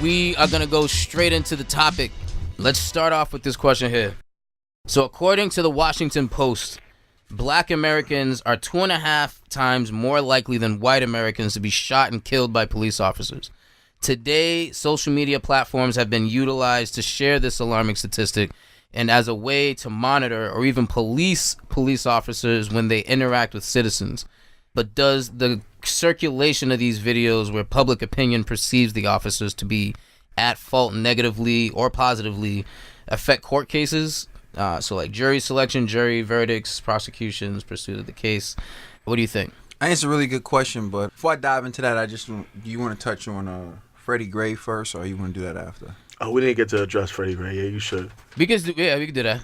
We are going to go straight into the topic. Let's start off with this question here. So according to the Washington Post, Black Americans are 2.5 times more likely than white Americans to be shot and killed by police officers. Today, social media platforms have been utilized to share this alarming statistic and as a way to monitor or even police officers when they interact with citizens. But does the circulation of these videos where public opinion perceives the officers to be at fault negatively or positively affect court cases? So like jury selection, jury verdicts, prosecutions, pursuit of the case. What do you think? I think it's a really good question, but before I dive into that, do you want to touch on Freddie Gray first, or you want to do that after? Oh, we didn't get to address Freddie Gray. Yeah, you should. We can do that.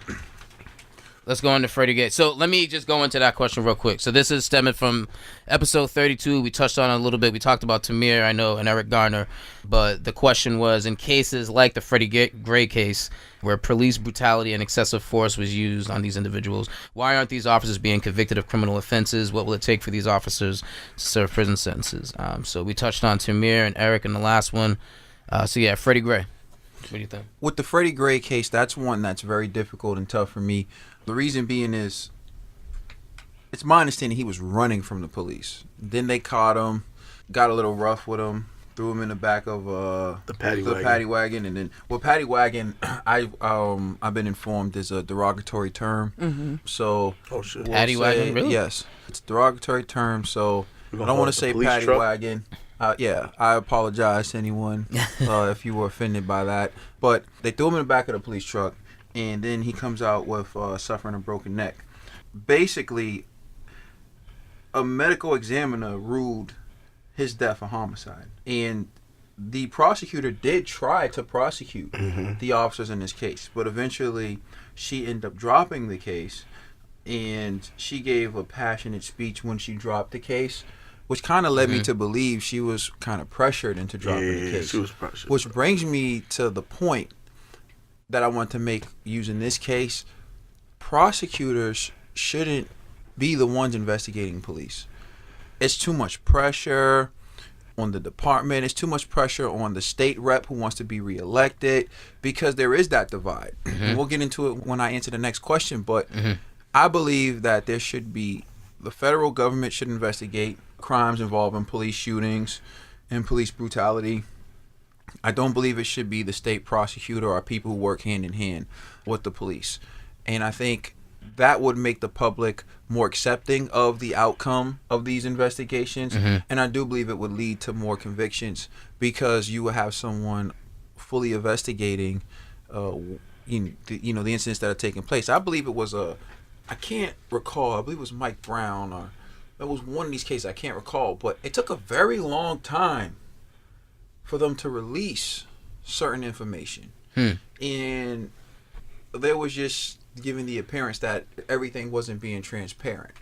Let's go into Freddie Gray. So let me just go into that question real quick. So this is stemming from episode 32. We touched on it a little bit. We talked about Tamir, I know, and Eric Garner. But the question was, in cases like the Freddie Gray case, where police brutality and excessive force was used on these individuals, why aren't these officers being convicted of criminal offenses? What will it take for these officers to serve prison sentences? So we touched on Tamir and Eric in the last one. So yeah, Freddie Gray. What do you think? With the Freddie Gray case, that's one that's very difficult and tough for me. The reason being is, it's my understanding he was running from the police. Then they caught him, got a little rough with him, threw him in the back of the paddy wagon, and then paddy wagon, I've been informed is a derogatory term. Mm-hmm. So Paddy wagon, really? Yes, it's a derogatory term. So I don't want to say paddy wagon. Yeah, I apologize to anyone if you were offended by that. But they threw him in the back of the police truck, and then he comes out with suffering a broken neck. Basically, a medical examiner ruled his death a homicide. And the prosecutor did try to prosecute the officers in this case, but eventually she ended up dropping the case, and she gave a passionate speech when she dropped the case, which kind of led me to believe she was kind of pressured into dropping the case. She was pressured. Which brings me to the point that I want to make using this case. Prosecutors shouldn't be the ones investigating police. It's too much pressure on the department. It's too much pressure on the state rep who wants to be reelected, because there is that divide. And we'll get into it when I answer the next question, but I believe that there should be, the federal government should investigate crimes involving police shootings and police brutality. I don't believe it should be the state prosecutor or people who work hand in hand with the police. And I think that would make the public more accepting of the outcome of these investigations. And I do believe it would lead to more convictions, because you will have someone fully investigating the incidents that are taking place. I believe it was I can't recall, I believe it was Mike Brown, or that was one of these cases, I can't recall, but it took a very long time for them to release certain information. And there was just giving the appearance that everything wasn't being transparent.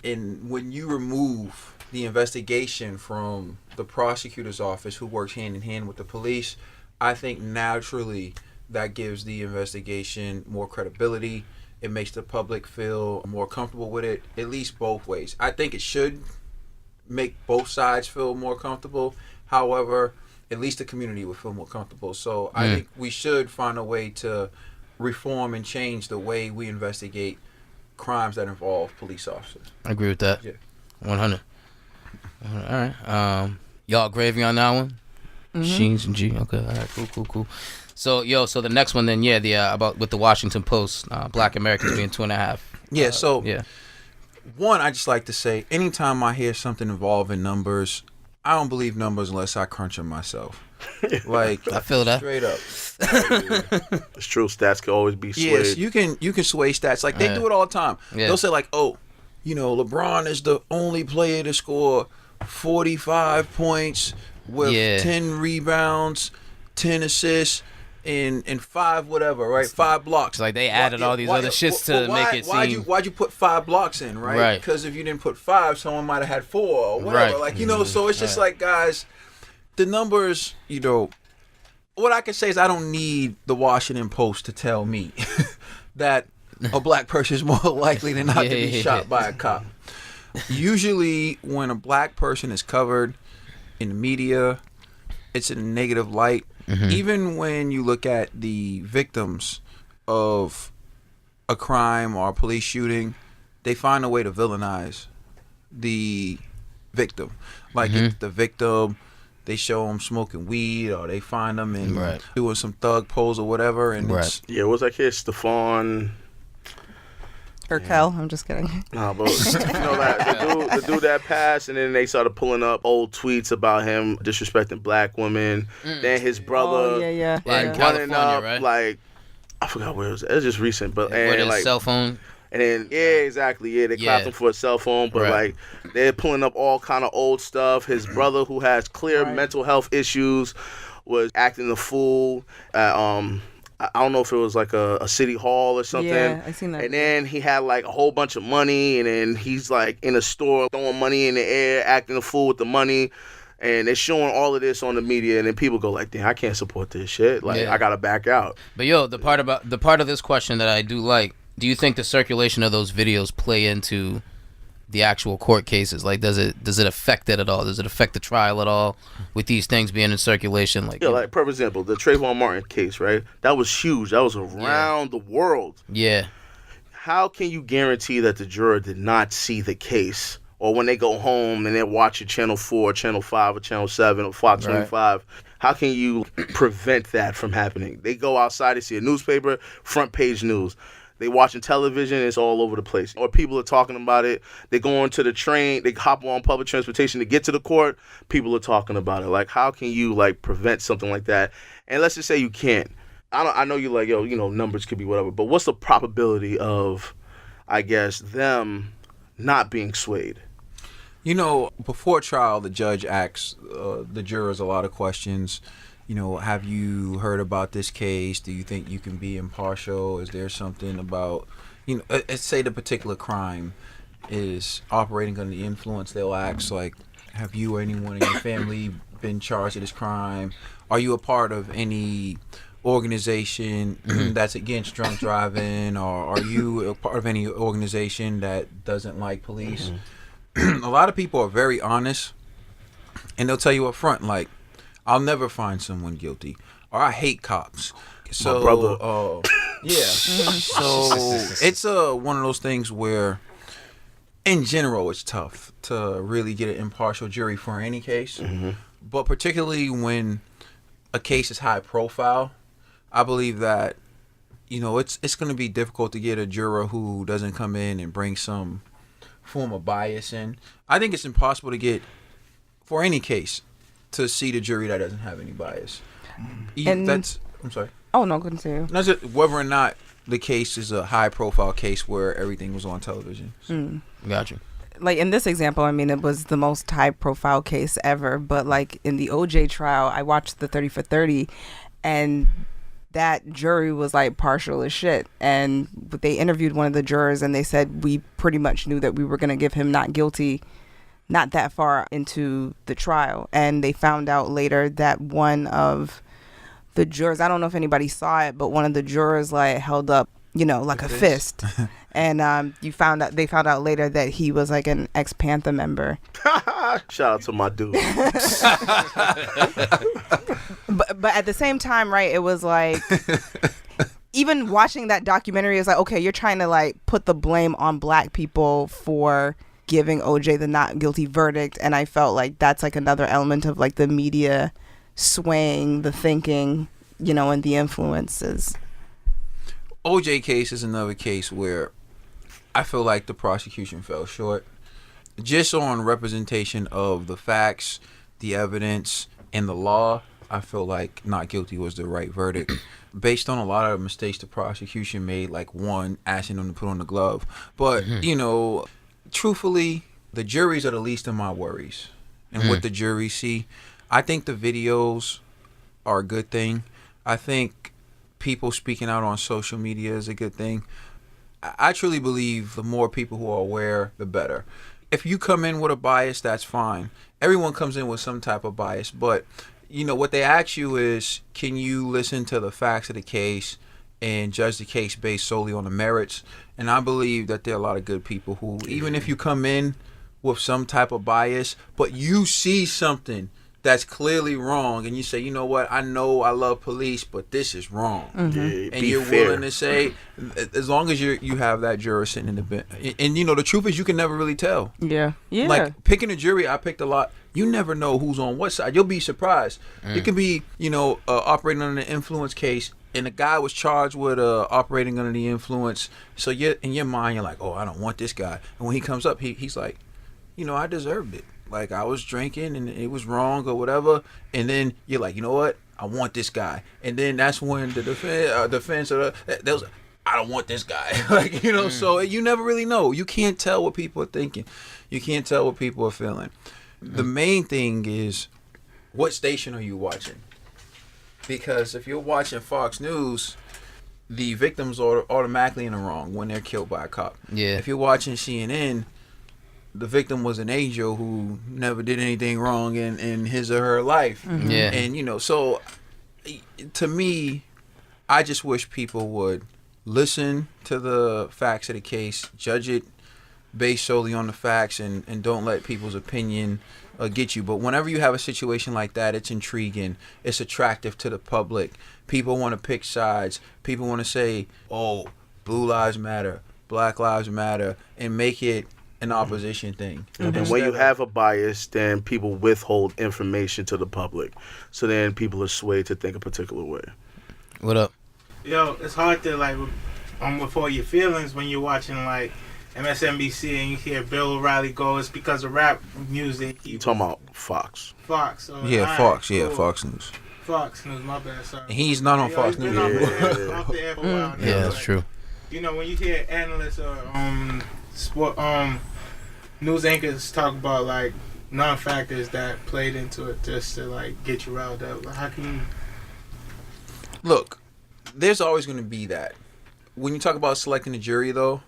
And when you remove the investigation from the prosecutor's office, who works hand in hand with the police, I think naturally that gives the investigation more credibility. It makes the public feel more comfortable with it, at least both ways. I think it should make both sides feel more comfortable. However, at least the community would feel more comfortable. So I think we should find a way to reform and change the way we investigate crimes that involve police officers. I agree with that. Yeah. 100. All right. Y'all gravy on that one? Sheens and G. Okay. All right. Cool. So the next one then, about with the Washington Post, Black Americans being 2.5. Yeah. One, I just like to say, anytime I hear something involving numbers, I don't believe numbers unless I crunch them myself. Like, I feel that straight up. It's true. Stats can always be swayed. Yes, you can sway stats. Like, they do it all the time. Yeah. They'll say like, LeBron is the only player to score 45 points with 10 rebounds, 10 assists, and 5 whatever, right? 5 blocks. Like they added all these other shits to make it seem. Why'd you put 5 blocks in, right? Right. Because if you didn't put 5, someone might have had 4 or whatever. Right. Like, so it's just like, guys, the numbers, what I can say is I don't need the Washington Post to tell me that a black person is more likely than not to be shot by a cop. Usually when a black person is covered in the media, it's in a negative light. even when you look at the victims of a crime or a police shooting, they find a way to villainize the victim. Like if the victim, they show them smoking weed, or they find them and doing some thug pose or whatever, and it's, what was that kid, Stephon? Urkel, I'm just kidding. No, but the dude that passed, and then they started pulling up old tweets about him disrespecting black women. Then his brother, like running up, right? like I forgot where it was. It was just recent, but and and like cell phone. And then exactly, they clapped him for a cell phone, but like they're pulling up all kind of old stuff. His brother, who has clear mental health issues, was acting the fool at I don't know if it was like a city hall or something. Yeah, I seen that. And then he had like a whole bunch of money, and then he's like in a store throwing money in the air, acting a fool with the money. And they're showing all of this on the media, and then people go like, "Damn, I can't support this shit. Like, I gotta back out." But yo, the part of this question that I do like, do you think the circulation of those videos play into the actual court cases? Like, does it affect it at all? Does it affect the trial at all with these things being in circulation? Like, like for example, the Trayvon Martin case, right? That was huge. That was around the world. Yeah. How can you guarantee that the juror did not see the case? Or when they go home and they're watching Channel 4, Channel 5, or Channel 7, or Fox 25, how can you prevent that from happening? They go outside, they see a newspaper, front page news. They watching television, it's all over the place. Or people are talking about it. They go onto the train, they hop on public transportation to get to the court, people are talking about it. Like, how can you, like, prevent something like that? And let's just say you can't. I know you're like, yo, you know, numbers could be whatever, but what's the probability of, I guess, them not being swayed? You know, before trial, the judge asks the jurors a lot of questions. You know, have you heard about this case? Do you think you can be impartial? Is there something about, you know, let's say the particular crime is operating under the influence. They'll ask, like, have you or anyone in your family been charged with this crime? Are you a part of any organization that's against drunk driving? Or are you a part of any organization that doesn't like police? A lot of people are very honest, and they'll tell you up front, like, I'll never find someone guilty, or I hate cops. So, my brother. So it's one of those things where, in general, it's tough to really get an impartial jury for any case, but particularly when a case is high profile, I believe that, you know, it's going to be difficult to get a juror who doesn't come in and bring some form of bias in. I think it's impossible to get, for any case, to see the jury that doesn't have any bias. And I'm sorry. Oh no, continue. That's it, whether or not the case is a high profile case where everything was on television. Gotcha. Like in this example, I mean, it was the most high profile case ever, but like in the OJ trial, I watched the 30 for 30, and that jury was like partial as shit. And they interviewed one of the jurors, and they said, we pretty much knew that we were going to give him not guilty not that far into the trial. And they found out later that one of the jurors, I don't know if anybody saw it, but one of the jurors like held up, you know, like a fist. And they found out later that he was like an ex-Panther member. Shout out to my dude. But at the same time, right, it was like, even watching that documentary is like, okay, you're trying to like put the blame on black people for giving OJ the not guilty verdict. And I felt like that's like another element of like the media swaying the thinking, you know, and the influences. OJ case is another case where I feel like the prosecution fell short. Just on representation of the facts, the evidence, and the law, I feel like not guilty was the right verdict. Based on a lot of mistakes the prosecution made, like one, asking them to put on the glove. But, you know, truthfully, the juries are the least of my worries. And what the juries see, I think the videos are a good thing. I think people speaking out on social media is a good thing. I truly believe the more people who are aware, the better. If you come in with a bias, that's fine. Everyone comes in with some type of bias, but you know what they ask you is, can you listen to the facts of the case and judge the case based solely on the merits? And I believe that there are a lot of good people who, even if you come in with some type of bias, but you see something that's clearly wrong, and you say, you know what, I know I love police, but this is wrong. Yeah, And you're willing to say, as long as you have that juror sitting in the bench, and the truth is you can never really tell. Yeah. Like picking a jury, I picked a lot. You never know who's on what side. You'll be surprised. It could be operating under the influence case, and the guy was charged with operating under the influence. So in your mind, you're like, oh, I don't want this guy. And when he comes up, he's like, I deserved it. Like, I was drinking and it was wrong or whatever. And then you're like, you know what? I want this guy. And then that's when the defense I don't want this guy. So you never really know. You can't tell what people are thinking. You can't tell what people are feeling. The main thing is, what station are you watching? Because if you're watching Fox News, the victims are automatically in the wrong when they're killed by a cop. Yeah. If you're watching CNN, the victim was an angel who never did anything wrong in his or her life. Yeah. And, so to me, I just wish people would listen to the facts of the case, judge it based solely on the facts, and don't let people's opinion get you. But whenever you have a situation like that, it's intriguing. It's attractive to the public. People want to pick sides. People want to say, oh, Blue Lives Matter, Black Lives Matter, and make it an opposition thing. And when you have a bias, then people withhold information to the public. So then people are swayed to think a particular way. What up? Yo, it's hard to with all your feelings when you're watching MSNBC and you hear Bill O'Reilly go, it's because of rap music. You talking about Fox? Fox. Fox. Cool. Fox News. Fox News, my bad, sorry. And he's not on Fox News. Off the air for a while now. Yeah, that's true. When you hear analysts or sport news anchors talk about non-factors that played into it just to get you riled up, how can you? Look, there's always going to be that. When you talk about selecting a jury, though,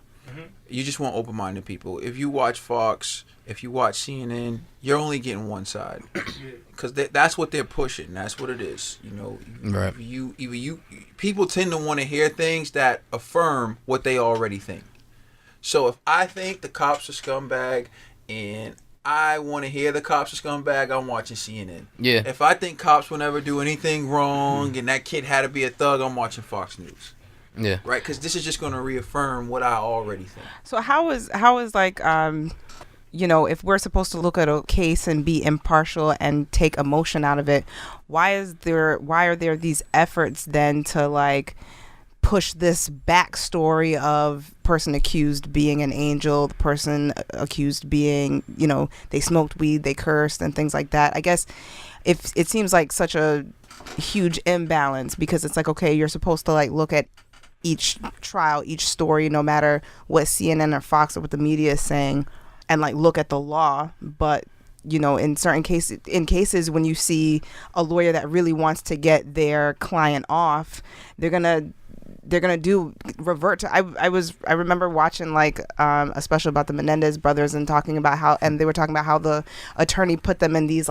you just want open-minded people. If you watch Fox, if you watch CNN, you're only getting one side, because that's what they're pushing. That's what it is. Right. People tend to want to hear things that affirm what they already think. So if I think the cops are scumbag and I want to hear the cops are scumbag, I'm watching CNN. Yeah. If I think cops will never do anything wrong and that kid had to be a thug, I'm watching Fox News. Yeah. Right? Because this is just going to reaffirm what I already think. So how is if we're supposed to look at a case and be impartial and take emotion out of it, why are there these efforts then to push this backstory of person accused being an angel, the person accused being, they smoked weed, they cursed and things like that? I guess if it seems like such a huge imbalance, because it's okay, you're supposed to look at each trial, each story, no matter what CNN or Fox or what the media is saying, and look at the law. But in certain cases when you see a lawyer that really wants to get their client off, they're gonna revert to. I remember watching a special about the Menendez brothers and talking about they were talking about how the attorney put them in these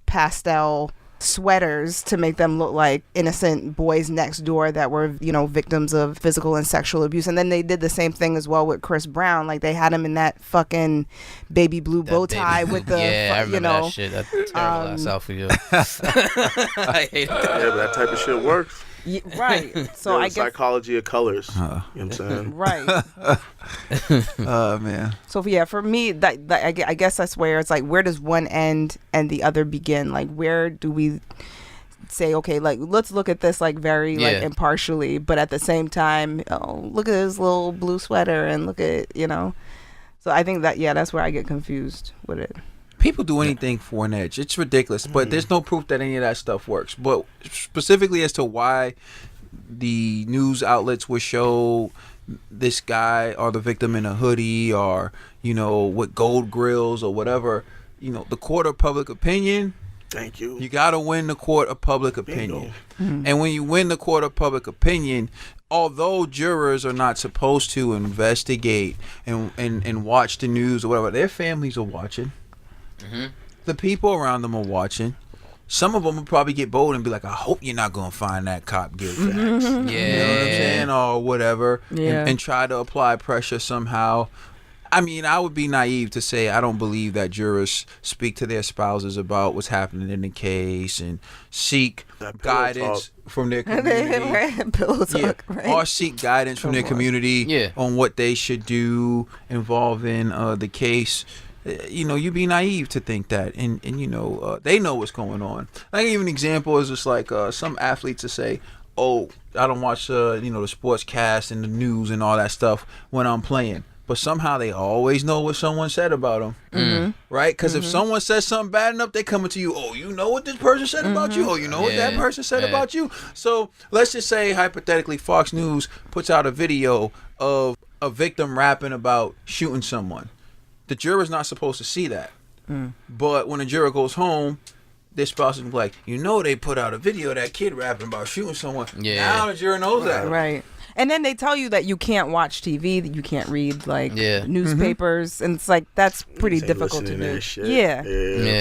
pastel sweaters to make them look like innocent boys next door that were victims of physical and sexual abuse. And then they did the same thing as well with Chris Brown. They had him in that fucking baby blue bow tie with the I remember that shit. That's terrible ass outfit. I hate that. Yeah, but that type of shit works. Yeah, right. So I guess psychology of colors. You know what I'm saying? Right. Oh man. So for me, that I guess that's where it's where does one end and the other begin? Where do we say, okay, let's look at this very impartially, but at the same time, look at his little blue sweater and look at So I think that's where I get confused with it. People do anything for an edge. It's ridiculous, but there's no proof that any of that stuff works. But specifically as to why the news outlets would show this guy or the victim in a hoodie or, with gold grills or whatever, the court of public opinion. Thank you. You got to win the court of public opinion. And when you win the court of public opinion, although jurors are not supposed to investigate and watch the news or whatever, their families are watching. The people around them are watching. Some of them will probably get bold and be like, I hope you're not going to find that cop give facts. Yeah. You know what I'm saying? Or whatever. Yeah. And try to apply pressure somehow. I mean, I would be naive to say I don't believe that jurors speak to their spouses about what's happening in the case and seek guidance from their community. Pillow talk, right? Or seek guidance from their community on what they should do involving the case. You'd be naive to think that, and they know what's going on. I give you an example is just like some athletes to say, "Oh, I don't watch the sports cast and the news and all that stuff when I'm playing." But somehow they always know what someone said about them, right? Because if someone says something bad enough, they coming to you. Oh, you know what this person said about you. Oh, you know what that person said about you. So let's just say hypothetically, Fox News puts out a video of a victim rapping about shooting someone. The juror's not supposed to see that. But when a juror goes home, their spouse is like, they put out a video of that kid rapping about shooting someone. Yeah. Now the juror knows that. Right. And then they tell you that you can't watch TV, that you can't read newspapers, and it's like that's pretty difficult to do. Yeah.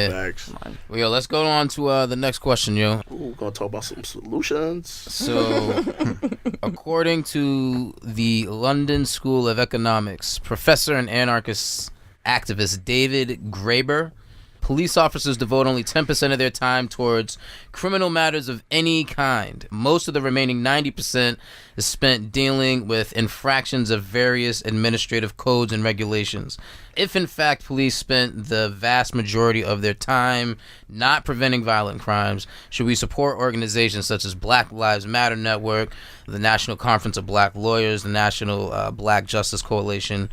Facts. Well, let's go on to the next question, yo. Ooh, we're gonna talk about some solutions. So, according to the London School of Economics, professor and anarchist activist David Graeber, police officers devote only 10% of their time towards criminal matters of any kind. Most of the remaining 90% is spent dealing with infractions of various administrative codes and regulations. If, in fact, police spent the vast majority of their time not preventing violent crimes, should we support organizations such as Black Lives Matter Network, the National Conference of Black Lawyers, the National Black Justice Coalition?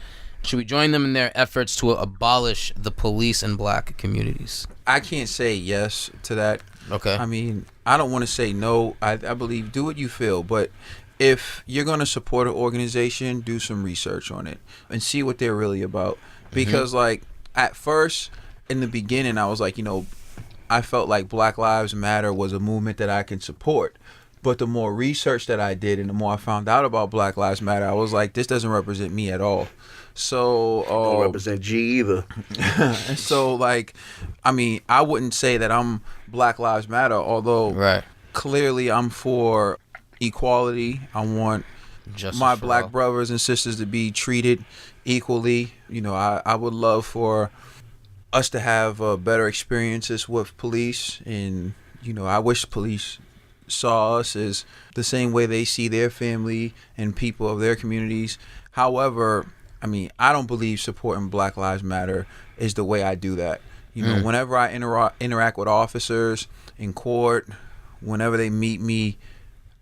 Should we join them in their efforts to abolish the police in black communities? I can't say yes to that. Okay. I mean, I don't want to say no. I believe do what you feel. But if you're going to support an organization, do some research on it and see what they're really about. Because, like, at first, in the beginning, I was like, I felt like Black Lives Matter was a movement that I can support. But the more research that I did and the more I found out about Black Lives Matter, I was like, this doesn't represent me at all. So don't represent G either. So like, I mean, I wouldn't say that I'm Black Lives Matter, although clearly I'm for equality. I want justice my black brothers and sisters to be treated equally. I would love for us to have better experiences with police, and I wish police saw us as the same way they see their family and people of their communities. However, I mean, I don't believe supporting Black Lives Matter is the way I do that. Whenever I interact with officers in court, whenever they meet me,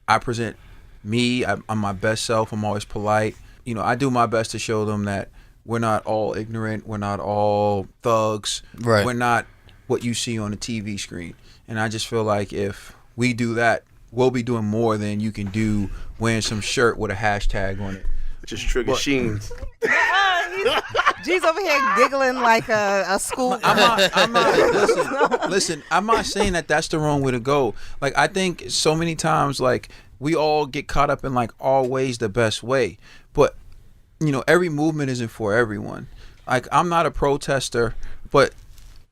I present me. I'm my best self. I'm always polite. I do my best to show them that we're not all ignorant. We're not all thugs. Right. We're not what you see on the TV screen. And I just feel like if we do that, we'll be doing more than you can do wearing some shirt with a hashtag on it. Just trigger Sheens. G's over here giggling like a school. I'm not listen, I'm not saying that that's the wrong way to go. Like, I think so many times, like, we all get caught up in, like, always the best way. But, every movement isn't for everyone. Like, I'm not a protester, but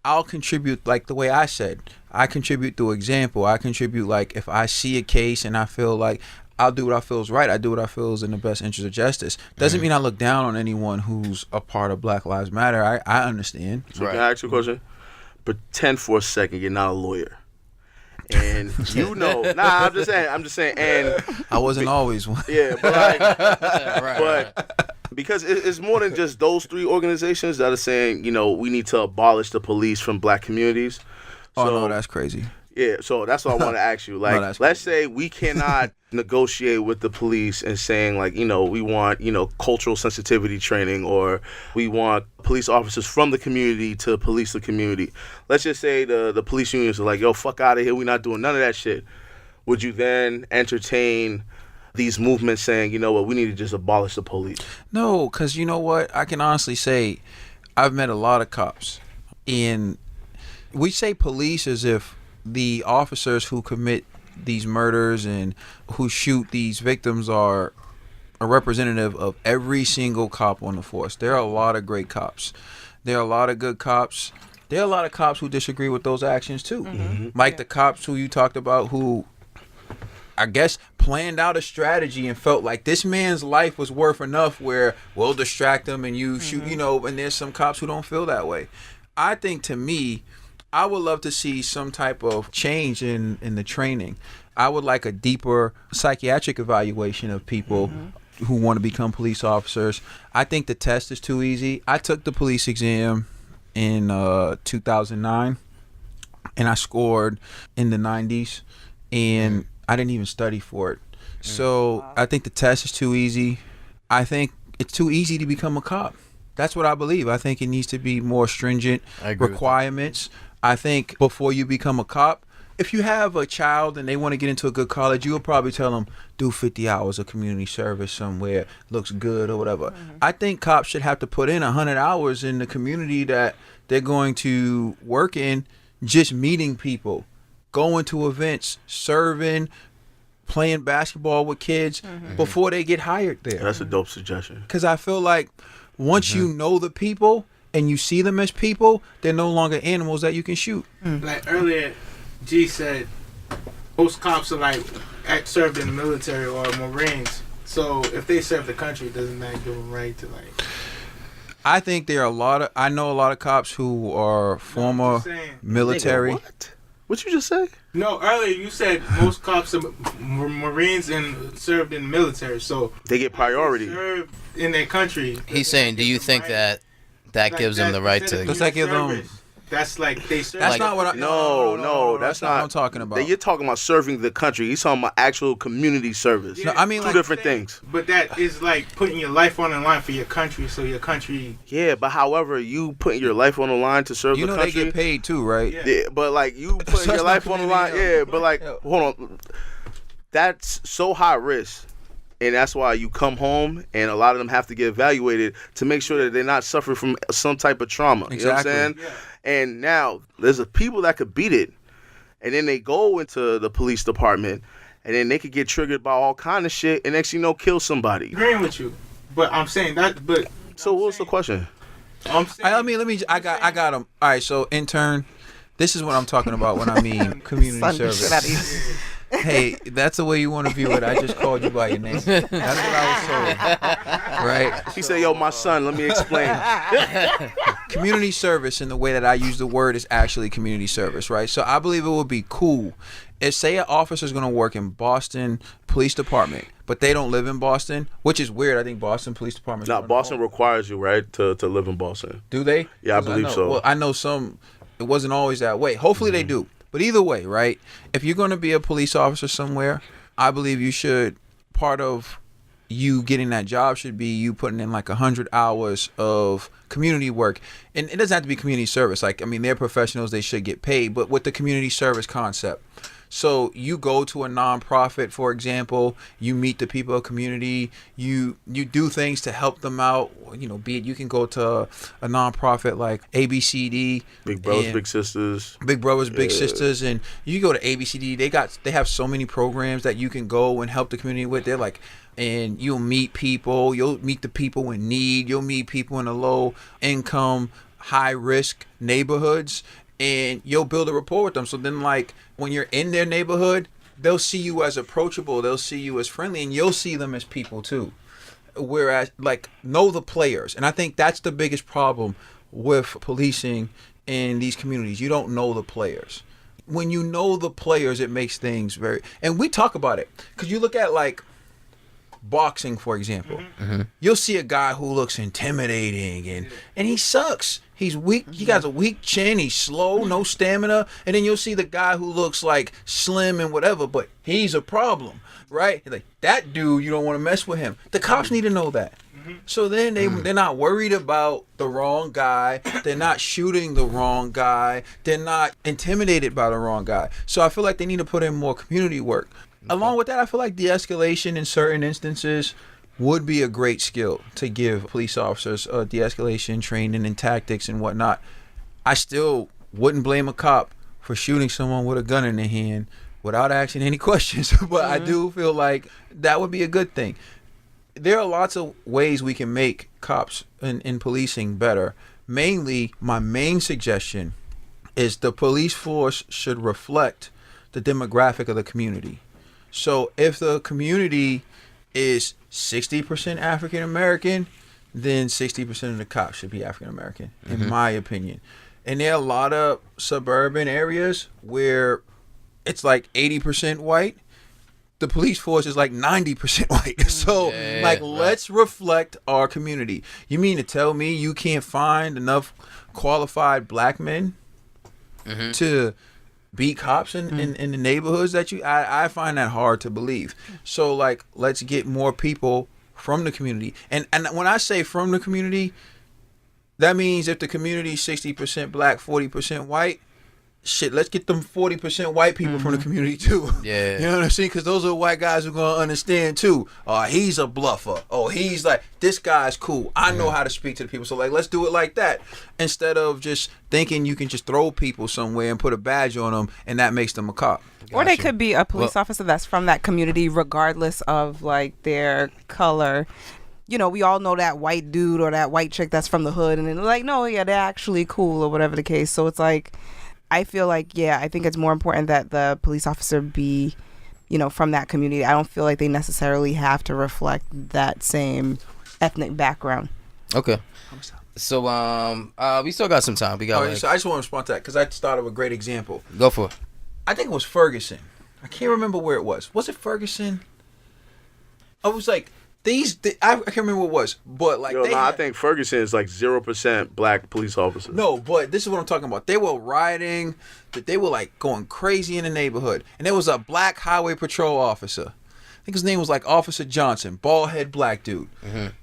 I'll contribute, like the way I said. I contribute through example. I contribute, like, if I see a case and I feel like I'll do what I feel is right. I do what I feel is in the best interest of justice. Doesn't mean I look down on anyone who's a part of Black Lives Matter. I understand. So can I ask you a question? Pretend for a second you're not a lawyer. And I'm just saying, and I wasn't always one. Yeah, but because it's more than just those three organizations that are saying, we need to abolish the police from black communities. Oh, no, that's crazy. Yeah, so that's what I want to ask you. Like, No, let's say we cannot negotiate with the police and saying, like, we want, cultural sensitivity training, or we want police officers from the community to police the community. Let's just say the police unions are like, yo, fuck out of here. We're not doing none of that shit. Would you then entertain these movements saying, we need to just abolish the police? No, because you know what? I can honestly say I've met a lot of cops. And we say police as if the officers who commit these murders and who shoot these victims are a representative of every single cop on the force. There are a lot of great cops. There are a lot of good cops. There are a lot of cops who disagree with those actions too. Mm-hmm. Like the cops who you talked about who I guess, planned out a strategy and felt like this man's life was worth enough where we'll distract him and you shoot, you know, and there's some cops who don't feel that way. I think, to me, I would love to see some type of change in the training. I would like a deeper psychiatric evaluation of people who want to become police officers. I think the test is too easy. I took the police exam in 2009, and I scored in the 90s, and I didn't even study for it. So I think the test is too easy. I think it's too easy to become a cop. That's what I believe. I think it needs to be more stringent requirements. I think before you become a cop, if you have a child and they want to get into a good college, you will probably tell them, do 50 hours of community service somewhere, looks good or whatever. I think cops should have to put in 100 hours in the community that they're going to work in, just meeting people, going to events, serving, playing basketball with kids before they get hired there. That's a dope suggestion. Because I feel like once you know the people and you see them as people, they're no longer animals that you can shoot. Like earlier, G said most cops are like served in the military or Marines. So if they serve the country, doesn't that give them right to like? I think there are I know a lot of cops who are former military. Nigga, what you just say? No, earlier you said most cops are Marines and served in the military. So they get priority. Served in their country. He's saying, do you think that gives them the right to? Does that give them? That's like they serve. That's like, not what I. No, that's not what I'm talking about. You're talking about serving the country. He's talking about actual community service. No, I mean, two like, different things. But that is like putting your life on the line for your country, so your country. Yeah, but however, you putting your life on the line to serve the country. You know they get paid too, right? Yeah, but like you putting your life on the line. Yeah, but like, hold on, that's so high risk. And that's why you come home and a lot of them have to get evaluated to make sure that they're not suffering from some type of trauma. Exactly. You know what I'm saying? Yeah. And now there's people that could beat it, and then they go into the police department, and then they could get triggered by all kind of shit, and next you know, kill somebody. Agreeing with you, but I'm saying that. But so what's the question? I'm saying, I got him. All right, so intern, this is what I'm talking about when I mean community Son the shit out of service. Hey, that's the way you want to view it. I just called you by your name. That's what I was told. Right? She said, yo, my son, let me explain. Community service, in the way that I use the word, is actually community service, right? So I believe it would be cool if, say, an officer's going to work in Boston Police Department, but they don't live in Boston, which is weird. I think Boston Police Department. Now, Boston requires you, right, to live in Boston. Do they? Yeah, I believe so. Well, I know some. It wasn't always that way. Hopefully they do. But either way, right, if you're going to be a police officer somewhere, I believe you should, part of you getting that job should be you putting in like 100 hours of community work. And it doesn't have to be community service. Like, I mean, they're professionals, they should get paid, but with the community service concept. So you go to a nonprofit, for example, you meet the people of community, you do things to help them out. You know, be it you can go to a nonprofit like ABCD, Big Brothers Big Sisters, Big Brothers Big Sisters, and you go to ABCD. They have so many programs that you can go and help the community with. They're like, and you'll meet people. You'll meet the people in need. You'll meet people in the low income, high risk neighborhoods, and you'll build a rapport with them. So then, like, when you're in their neighborhood, they'll see you as approachable. They'll see you as friendly, and you'll see them as people too. Whereas, like, know the players. And I think that's the biggest problem with policing in these communities. You don't know the players. When you know the players, it makes things very... And we talk about it. Because you look at, like, boxing, for example. You'll see a guy who looks intimidating, and he sucks. He's weak. He got a weak chin. He's slow, no stamina. And then you'll see the guy who looks like slim and whatever, but he's a problem, right? Like, that dude, you don't want to mess with him. The cops need to know that. So then they're not worried about the wrong guy. They're not shooting the wrong guy. They're not intimidated by the wrong guy. So I feel like they need to put in more community work. Along with that, I feel like de-escalation in certain instances would be a great skill to give police officers de-escalation training and tactics and whatnot. I still wouldn't blame a cop for shooting someone with a gun in their hand without asking any questions, but I do feel like that would be a good thing. There are lots of ways we can make cops in policing better. Mainly, my main suggestion is the police force should reflect the demographic of the community. So if the community is 60% African American, then 60% of the cops should be African American, in my opinion. And there are a lot of suburban areas where it's like 80% white. The police force is like 90% white. So, let's reflect our community. You mean to tell me you can't find enough qualified black men to be cops in the neighborhoods that you... I find that hard to believe. So, like, let's get more people from the community. And when I say from the community, that means if the community is 60% black, 40% white, shit, let's get them 40% white people from the community too. Yeah. You know what I'm saying? Because those are white guys who are going to understand too. He's a bluffer. Oh, he's like, this guy's cool. I know how to speak to the people. So, like, let's do it like that. Instead of just thinking you can just throw people somewhere and put a badge on them and that makes them a cop. Or they could be a police officer that's from that community regardless of, like, their color. You know, we all know that white dude or that white chick that's from the hood. And then, like, no, yeah, they're actually cool or whatever the case. So it's like... I feel like, I think it's more important that the police officer be, from that community. I don't feel like they necessarily have to reflect that same ethnic background. Okay. So, we still got some time. We got So I just want to respond to that because I just thought of a great example. Go for it. I think it was Ferguson. I can't remember where it was. Was it Ferguson? I was like... I can't remember what it was, but like I think Ferguson is like 0% black police officers. No, but this is what I'm talking about. They were rioting, that they were like going crazy in the neighborhood, and there was a black highway patrol officer. I think his name was like Officer Johnson, bald head black dude,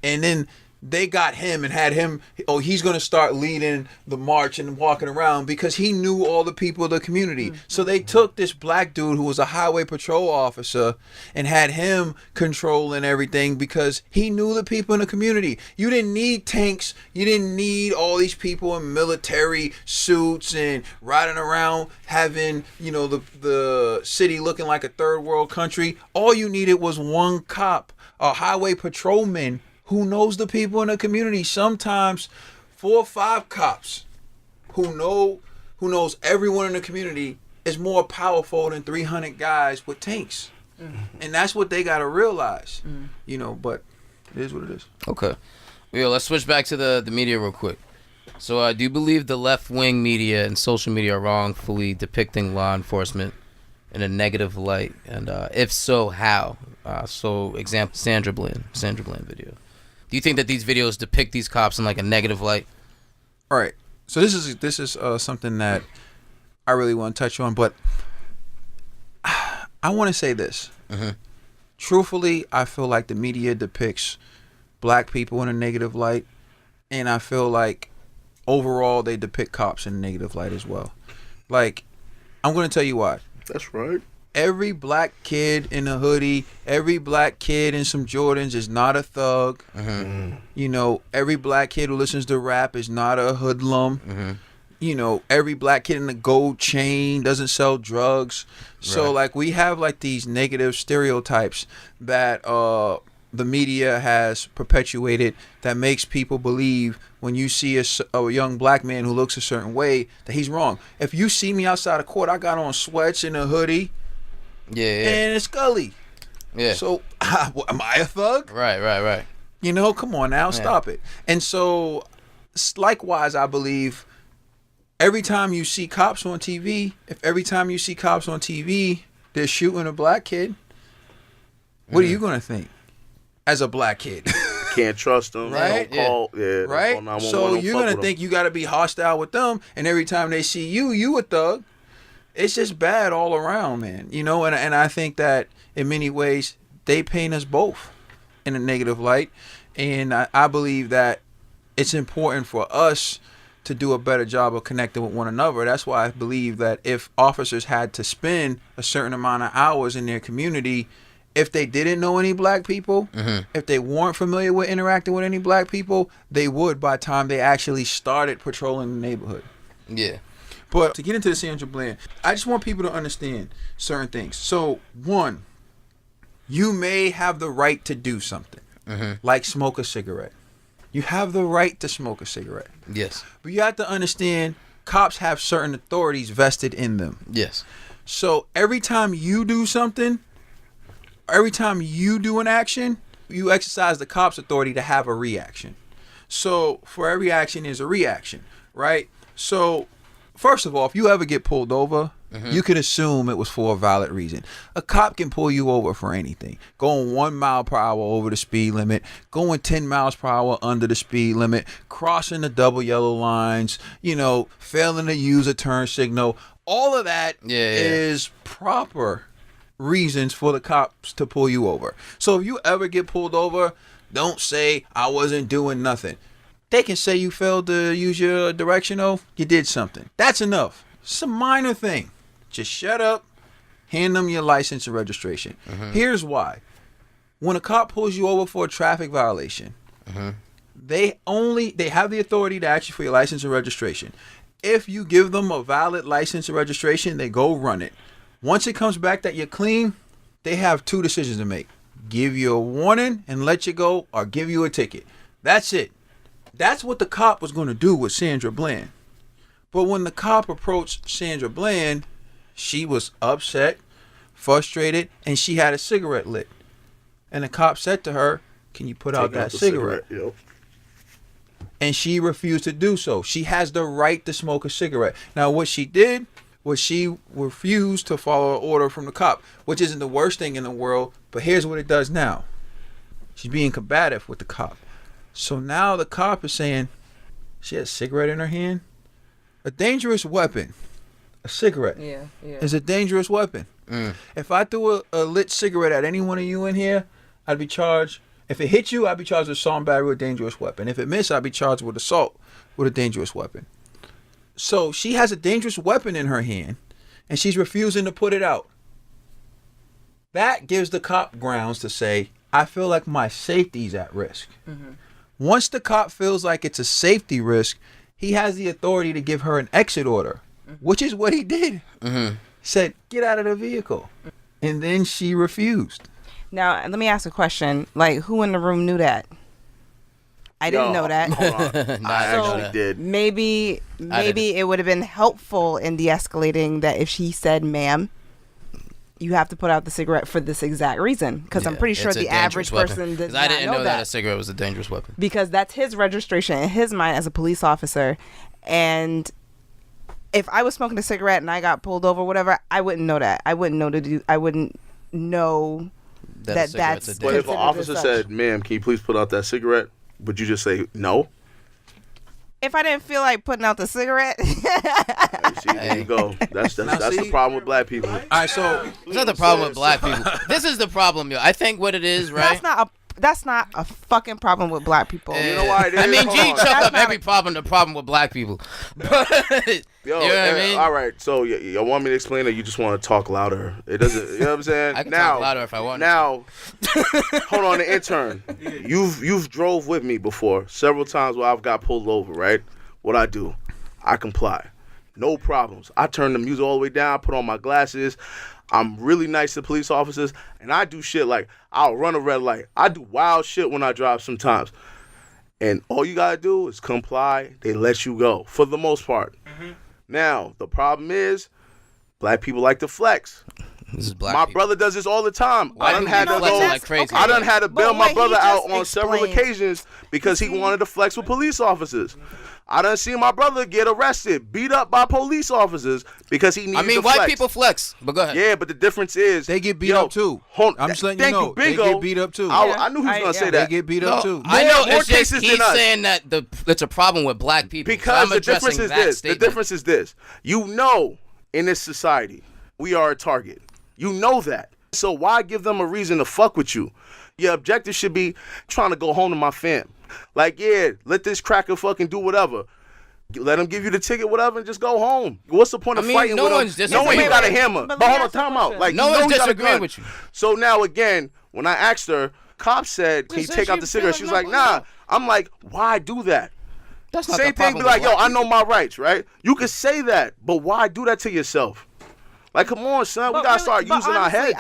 and then they got him and had him. Oh, he's gonna start leading the march and walking around because he knew all the people of the community. So they took this black dude who was a highway patrol officer and had him controlling everything because he knew the people in the community. You didn't need tanks. You didn't need all these people in military suits and riding around having the city looking like a third world country. All you needed was one cop, a highway patrolman who knows the people in the community. Sometimes 4 or 5 cops who knows everyone in the community is more powerful than 300 guys with tanks. And that's what they got to realize. But it is what it is. Okay. Let's switch back to the media real quick. So do you believe the left-wing media and social media are wrongfully depicting law enforcement in a negative light? And if so, how? Example, Sandra Bland video. Do you think that these videos depict these cops in like a negative light? All right. So this is something that I really want to touch on, but I want to say this. Truthfully, I feel like the media depicts black people in a negative light, and I feel like overall they depict cops in a negative light as well. Like, I'm going to tell you why. That's right. Every black kid in a hoodie, every black kid in some Jordans is not a thug. Every black kid who listens to rap is not a hoodlum. Every black kid in a gold chain doesn't sell drugs. So, like, we have, like, these negative stereotypes that the media has perpetuated that makes people believe when you see a young black man who looks a certain way that he's wrong. If you see me outside of court, I got on sweats and a hoodie. And it's Scully. Yeah. So, am I a thug? Right. Come on now, stop it. And so, likewise, I believe every time you see cops on TV, they're shooting a black kid, what are you going to think as a black kid? Can't trust them. Right? Right? So, you're going to think you got to be hostile with them, and every time they see you a thug. It's just bad all around, man. And I think that in many ways they paint us both in a negative light. And I believe that it's important for us to do a better job of connecting with one another. That's why I believe that if officers had to spend a certain amount of hours in their community, if they didn't know any black people, if they weren't familiar with interacting with any black people, they would by the time they actually started patrolling the neighborhood. Yeah. But to get into the Sandra Bland, I just want people to understand certain things. So, one, you may have the right to do something, like smoke a cigarette. You have the right to smoke a cigarette. Yes. But you have to understand, cops have certain authorities vested in them. Yes. So, every time you do something, every time you do an action, you exercise the cop's authority to have a reaction. So for every action, there's a reaction, right? So first of all, if you ever get pulled over, you can assume it was for a valid reason. A cop can pull you over for anything. Going 1 mile per hour over the speed limit, going 10 miles per hour under the speed limit, crossing the double yellow lines, failing to use a turn signal. All of that is proper reasons for the cops to pull you over. So if you ever get pulled over, don't say, I wasn't doing nothing. They can say you failed to use your directional, you did something. That's enough. It's a minor thing. Just shut up, hand them your license and registration. Here's why. When a cop pulls you over for a traffic violation, they have the authority to ask you for your license and registration. If you give them a valid license and registration, they go run it. Once it comes back that you're clean, they have 2 decisions to make. Give you a warning and let you go, or give you a ticket. That's it. That's what the cop was going to do with Sandra Bland. But when the cop approached Sandra Bland, she was upset, frustrated, and she had a cigarette lit. And the cop said to her, can you put out that cigarette? Yep. And she refused to do so. She has the right to smoke a cigarette. Now, what she did was she refused to follow an order from the cop, which isn't the worst thing in the world, but here's what it does now. She's being combative with the cop. So now the cop is saying, she has a cigarette in her hand. A dangerous weapon, a cigarette, is a dangerous weapon. If I threw a lit cigarette at any one of you in here, I'd be charged. If it hit you, I'd be charged with assault and battery with a dangerous weapon. If it missed, I'd be charged with assault with a dangerous weapon. So she has a dangerous weapon in her hand, and she's refusing to put it out. That gives the cop grounds to say, I feel like my safety's at risk. Once the cop feels like it's a safety risk, he has the authority to give her an exit order, which is what he did. Said, get out of the vehicle. And then she refused. Now, let me ask a question. Like, who in the room knew that? I didn't know that. Hold on. I actually did. Maybe it would have been helpful in de-escalating that if she said, ma'am, you have to put out the cigarette for this exact reason. Because I'm pretty sure the average person does not I didn't know that a cigarette was a dangerous weapon. Because that's his registration in his mind as a police officer. And if I was smoking a cigarette and I got pulled over, whatever, I wouldn't know that. I wouldn't know that that's. But if an officer said, "Ma'am, can you please put out that cigarette?" Would you just say no? If I didn't feel like putting out the cigarette. There you go. That's the problem with black people. All right, so it's not the problem with black people. This is the problem, yo. I think what it is, right? That's not a fucking problem with black people. You know why it is? I mean, G chuck up every problem with black people. But, yo, you know what I mean? All right, so y'all want me to explain, or you just want to talk louder? It doesn't. You know what I'm saying? I can talk louder if I want. Now, hold on, the intern. You've drove with me before several times where I've got pulled over. Right? What I do? I comply. No problems. I turn the music all the way down. Put on my glasses. I'm really nice to police officers, and I do shit like I'll run a red light. I do wild shit when I drive sometimes. And all you gotta do is comply. They let you go for the most part. Now, the problem is black people like to flex. This is black my people. brother does this all the time. White I done people had to flex go. like crazy. I done had to bail my brother out on explained. several occasions because he wanted to flex with police officers. I done seen my brother get arrested, beat up by police officers because he needed to flex. I mean, white people flex, but go ahead. Yeah, but the difference is they get beat up too. I'm just letting you know. They get beat up too. I knew he was going to say that. They get beat up too. I know. More It's just cases he's than us. saying that it's a problem with black people. Because so the difference is this. Statement. The difference is this. You know, in this society, we are a target. You know that. So why give them a reason to fuck with you? Your objective should be trying to go home to my fam. Like, yeah, let this cracker fucking do whatever. Let him give you the ticket, whatever, and just go home. What's the point of fighting with him? Knowing he got a hammer. But hold on, time out. Like, no one's disagreeing with you. So now, again, when I asked her, cop said, can you take out the cigarette? She was like, nah. I'm like, why do that? That's not Same the problem thing, be like, with yo, black I know my rights, right? You can say that, but why do that to yourself? Like, come on, son. We got to start using our heads.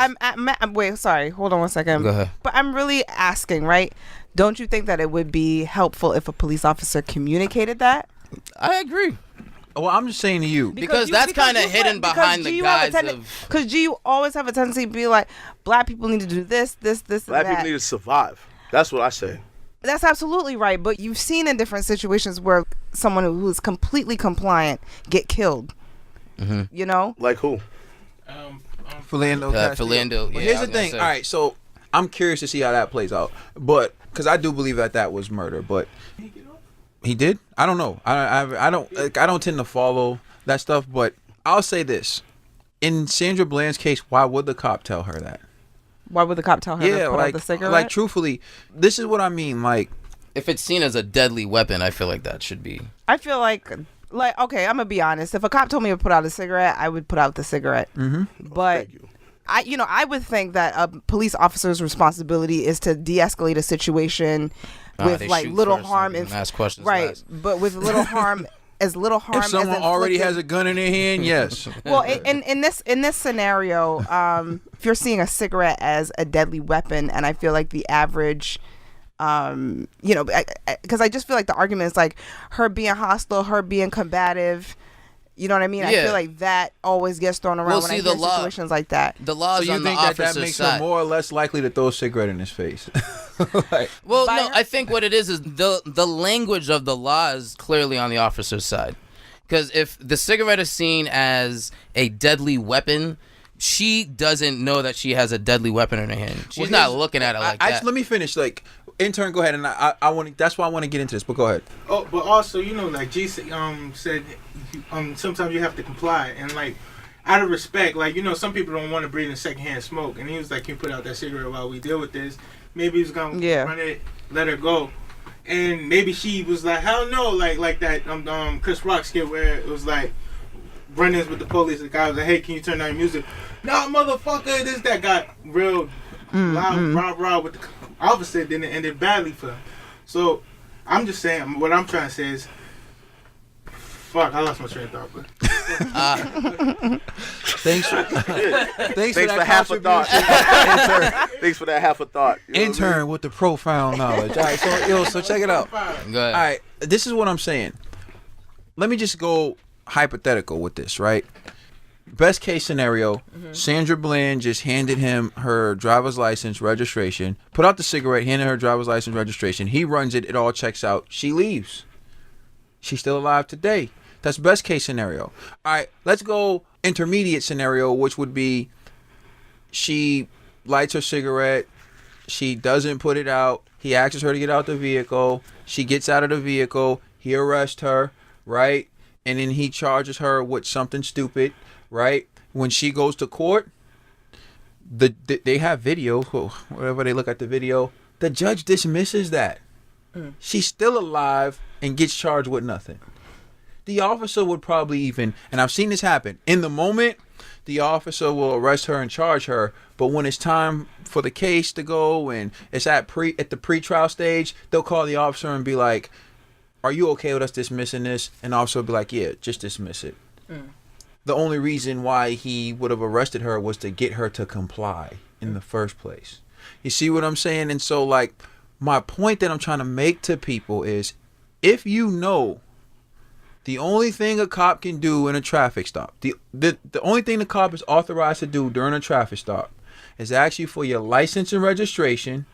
Wait, sorry. Hold on one second. Go ahead. But I'm really asking, right? Don't you think that it would be helpful if a police officer communicated that? I agree. Well, I'm just saying to you. Because that's kind of hidden behind the guise of. Because you always have a tendency to be like, black people need to do this, and Black that. people need to survive. That's what I say. That's absolutely right. But you've seen in different situations where someone who's completely compliant get killed. You know? Like who? Philando. Philando. But Yeah, here's the thing. All right, so I'm curious to see how that plays out. But because I do believe that was murder. But he did? I don't know. I don't tend to follow that stuff. But I'll say this: in Sandra Bland's case, why would the cop tell her that? Why would the cop tell her to put out the cigarette? Like, truthfully, this is what I mean. Like, if it's seen as a deadly weapon, I feel like that should be. I feel like, okay, I'm gonna be honest. If a cop told me to put out a cigarette, I would put out the cigarette. But I would think that a police officer's responsibility is to de-escalate a situation with like little harm and ask questions. Right, last. but with little harm. As little harm if someone as already has a gun in their hand, yes. Well, in this scenario, if you're seeing a cigarette as a deadly weapon, and I feel like the average, because I just feel like the argument is like her being hostile, her being combative. You know what I mean? Yeah. I feel like that always gets thrown around when I hear situations like that. The laws So you on the think officer's that makes side. her more or less likely to throw a cigarette in his face? Well, no, I think what it is the language of the law is clearly on the officer's side. Because if the cigarette is seen as a deadly weapon, she doesn't know that she has a deadly weapon in her hand. She's not looking at it like that. Let me finish. Like, intern, go ahead, and I want. That's why I want to get into this. But go ahead. Oh, but also, like G said, sometimes you have to comply, and like out of respect, like some people don't want to breathe in secondhand smoke, and he was like, "Can you put out that cigarette while we deal with this?" Maybe he's gonna run it, let her go, and maybe she was like, "Hell no!" Like that Chris Rock skit where it was like run-ins with the police. The guy was like, "Hey, can you turn down your music?" "No, motherfucker!" This that got real loud, rah with the officer. Then it ended badly for him. So I'm just saying, what I'm trying to say is, fuck, I lost my train of thought. But thanks for that half a thought. Thanks for that half a thought. Intern with the profound knowledge. All right, so check it out. Go ahead. All right, this is what I'm saying. Let me just go hypothetical with this, right? Best case scenario, Sandra Bland just handed him her driver's license registration, put out the cigarette, handed her driver's license registration. He runs it, it all checks out. She leaves. She's still alive today. That's best case scenario. All right, let's go intermediate scenario, which would be she lights her cigarette. She doesn't put it out. He asks her to get out the vehicle. She gets out of the vehicle. He arrests her, right? And then he charges her with something stupid, right? When she goes to court, they have video. Whenever they look at the video, the judge dismisses that. She's still alive and gets charged with nothing. The officer would probably even, and I've seen this happen, in the moment, the officer will arrest her and charge her, but when it's time for the case to go and it's at the pre-trial stage, they'll call the officer and be like, "Are you okay with us dismissing this?" And the officer will be like, "Yeah, just dismiss it." The only reason why he would have arrested her was to get her to comply in the first place. You see what I'm saying? And so, like, my point that I'm trying to make to people is, if you know the only thing a cop can do in a traffic stop, the only thing the cop is authorized to do during a traffic stop is ask you for your license and registration,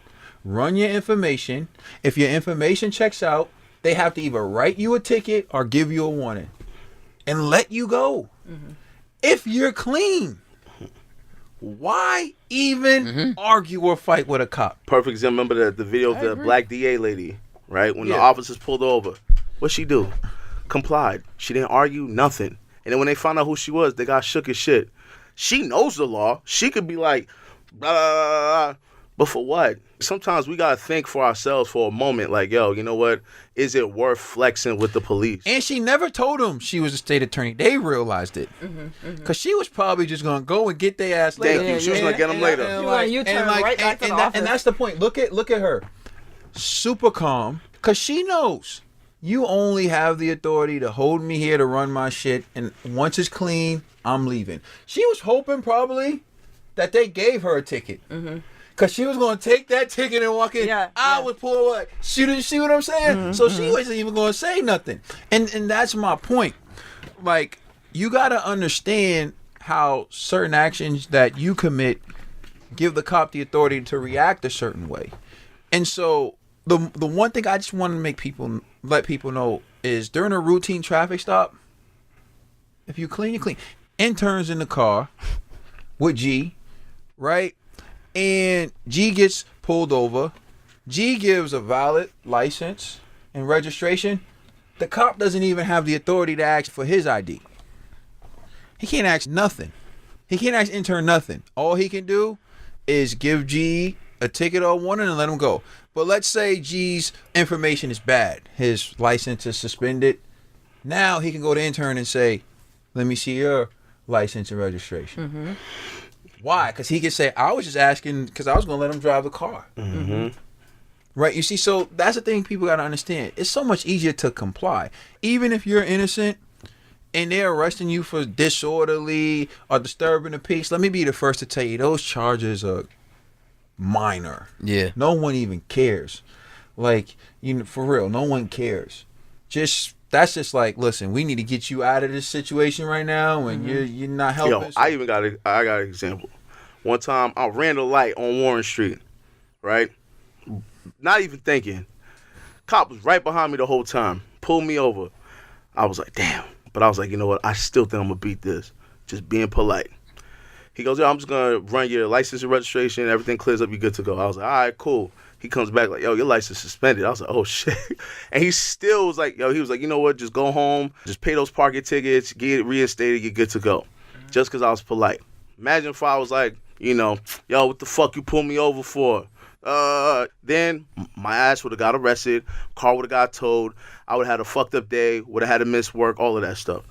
run your information. If your information checks out, they have to either write you a ticket or give you a warning and let you go. If you're clean, why even argue or fight with a cop? Perfect example. Remember the video of the black DA lady, right? When the officers pulled over, what'd she do? Complied. She didn't argue, nothing. And then when they found out who she was, they got shook as shit. She knows the law. She could be like, blah, blah, blah, blah. But for what? Sometimes we got to think for ourselves for a moment, like, yo, you know what? Is it worth flexing with the police? And she never told them she was a state attorney. They realized it. Because she was probably just going to go and get their ass later. Thank you. She was going to get them later. And that's the point. Look at her. Super calm. Because she knows you only have the authority to hold me here to run my shit. And once it's clean, I'm leaving. She was hoping probably that they gave her a ticket. Because she was going to take that ticket and walk in. I was pulled away. She didn't see what I'm saying? So she wasn't even going to say nothing. And that's my point. Like, you gotta understand how certain actions that you commit give the cop the authority to react a certain way. And so the one thing I just want to let people know is during a routine traffic stop, if you clean, you clean. Interns in the car with G, right? And G gets pulled over. G gives a valid license and registration. The cop doesn't even have the authority to ask for his ID. He can't ask nothing. He can't ask intern nothing. All he can do is give G a ticket or warning and let him go. But let's say G's information is bad. His license is suspended. Now he can go to intern and say, let me see your license and registration. Mm-hmm. Why? Because he can say, I was just asking because I was going to let him drive the car. Mm-hmm. Right? You see, so that's the thing people got to understand. It's so much easier to comply. Even if you're innocent and they're arresting you for disorderly or disturbing the peace, let me be the first to tell you, those charges are minor. Yeah. No one even cares. Like, you know, for real, no one cares. That's just like, listen, we need to get you out of this situation right now, and you're not helping. Yo, I got an example. One time I ran the light on Warren Street, right? Not even thinking. Cop was right behind me the whole time. Pulled me over. I was like, damn. But I was like, you know what? I still think I'm gonna beat this. Just being polite. He goes, yo, I'm just gonna run your license and registration. Everything clears up. You good to go. I was like, all right, cool. He comes back like, yo, your license suspended. I was like, oh shit. And he still was like, yo, he was like, you know what? Just go home. Just pay those parking tickets. Get it reinstated. You're good to go. Just because I was polite. Imagine if I was like, you know, yo, what the fuck you pull me over for? Then my ass would have got arrested. Car would have got towed. I would have had a fucked up day. Would have had to miss work. All of that stuff.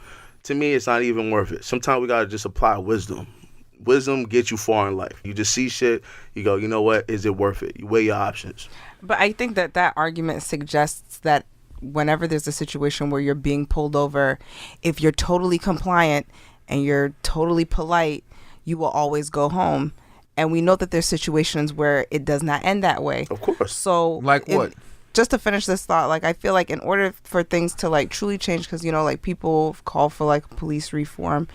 To me, it's not even worth it. Sometimes we got to just apply wisdom. Wisdom gets you far in life. You just see shit, you go, you know what, is it worth it? You weigh your options. But I think that argument suggests that whenever there's a situation where you're being pulled over, if you're totally compliant and you're totally polite, you will always go home. And we know that there's situations where it does not end that way. Of course. So like what? Just to finish this thought, like, I feel like in order for things to like truly change, because, you know, like people call for like police reform,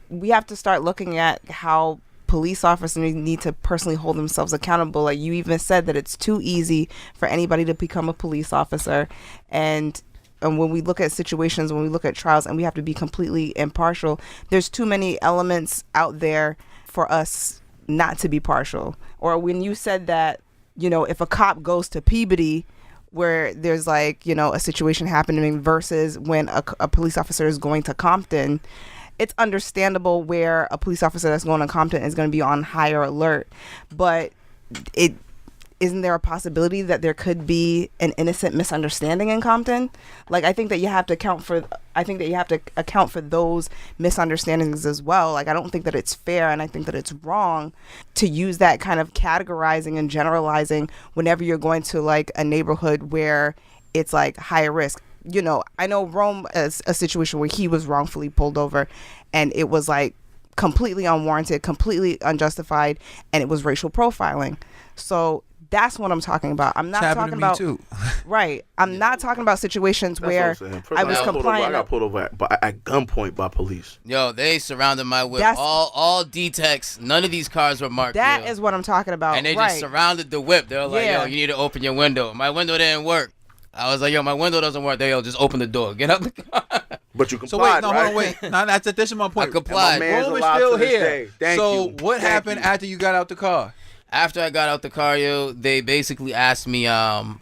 we have to start looking at how police officers need to personally hold themselves accountable. Like you even said that it's too easy for anybody to become a police officer. And when we look at situations, when we look at trials, and we have to be completely impartial, there's too many elements out there for us not to be partial. Or when you said that, you know, if a cop goes to Peabody, where there's like, you know, a situation happening versus when a police officer is going to Compton, it's understandable where a police officer that's going to Compton is going to be on higher alert. But isn't there a possibility that there could be an innocent misunderstanding in Compton? Like, I think that you have to account for those misunderstandings as well. Like, I don't think that it's fair, and I think that it's wrong to use that kind of categorizing and generalizing whenever you're going to like a neighborhood where it's like higher risk. You know, I know Rome is a situation where he was wrongfully pulled over, and it was like completely unwarranted, completely unjustified, and it was racial profiling. So that's what I'm talking about. I'm not talking about too. Right. I'm not talking about situations where I was compliant. I got pulled over at gunpoint by police. Yo, they surrounded my whip. All D-Techs. None of these cars were marked. That is what I'm talking about. And they just surrounded the whip. They were like, yo, you need to open your window. My window didn't work. I was like, yo, my window doesn't work. Yo, just open the door. Get out the car. But you complied, so wait, no, right? hold on, wait. No, this is my point. I complied. Rome is still here. So what happened after you got out the car? After I got out the car, yo, they basically asked me,